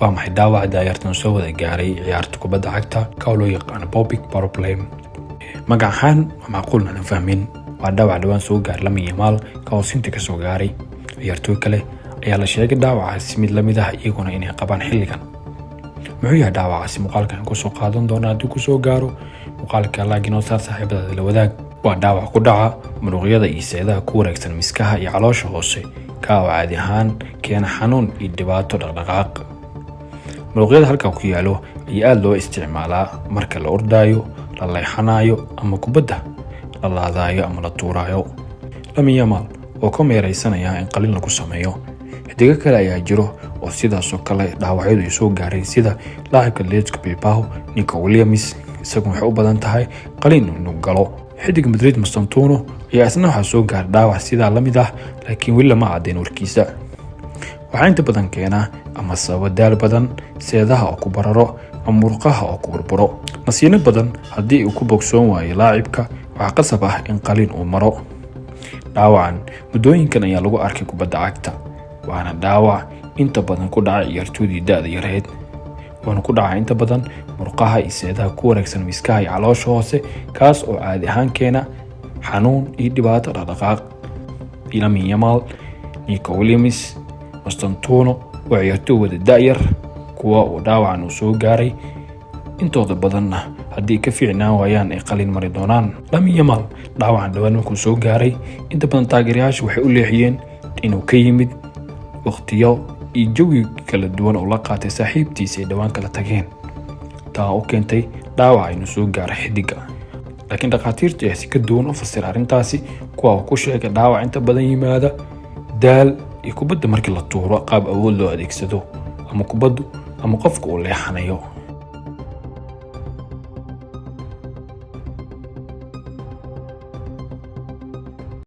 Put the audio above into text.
waa maxay dhaawaca daayartan soo wada gaaray ciyaarta kubadda cagta ka loo yaqaan pubic problem. magacan waa macquul aan fahmin. waa dhaawac dhawaan soo gaar Lamine Yamal ka oo sinta ka soo gaaray ciyaartoy kale ayaa la sheegay dhaawacaasi mid lamid ah iyaguna inay qabaan xilligan. muxuu yahay dhaawacaasi? muuqaalkan ku soo qaadan doona haddii ku soo gaaro muuqaalka laakiin oo saaxiibada la wadaag. waa dhaawac ku dhaca muruqyada iyo seedaha ku wareegsan miskaha iyo caloosha hoose ka oo caadi ahaan keena xanuun iyo dhibaato dhaqdhaqaaq. muruqyada halka ku yaalo ayaa aad loo isticmaalaa marka la ordaayo, la leexanayo ama kubadda la laadayo ama la tuurayo. Lamine Yamal oo ka meeraysanaya in qalin lagu sameeyo. xidiga kale ayaa jiro oo sidaas oo kale dhaawacyadu ay soo gaareen sida laacibka Atletico Bilbao Nico Williams, isagu waxay u badan tahay qalin inuu galo. xidiga Madrid Mastantino ayaa isna waxa soo gaar dhaawac sida lamid ah laakiin weli lama caddeyn warkiisa. waxaa inta badan keena ama sabab daal badan, seedaha oo ku bararo ama murqaha oo ku burburo. nasiino badan haddii uu ku bogsoon waayo laacibka waxaa qasab ah in qalin uu maro. dhaawacan muddooyinkan ayaa lagu arkay kubadda cagta, waana dhaawac inta badan ku dhaca ciyaartoydii da'da yareed. wuxuuna ku dhacaa inta badan murqaha iyo seedaha ku wareegsan miskaha iyo caloosha hoose, kaas oo caadi ahaan keena xanuun iyo dhibaato dhaqdhaqaaq. Lamine Yamal, Nico Williams, Mastantino waa ciyaartoy wada da'yar kuwa uu dhaawacan uu soo gaaray. intooda badanna haddii ka fiicnaan waayaan ay qalin mari doonaan. Lamine Yamal dhaawacan dhawaan markuu soo gaaray inta badan taageerayaashu waxay u leexiyeen inuu ka yimid waqtiyo iyo jawi kala duwan oo la qaatay saaxiibtiisa ay dhawaan kala tageen, taa oo keentay dhaawac inuu soo gaaro xidiga. laakiin dhakhaatiirtu ayaa si ka duwan u fasira arrintaasi, kuwa uu ku sheegay dhaawac inta badan yimaada daal iyo kubadda markii la tuuro qaab awood loo adeegsado ama kubaddu ama qofka uu leexanayo.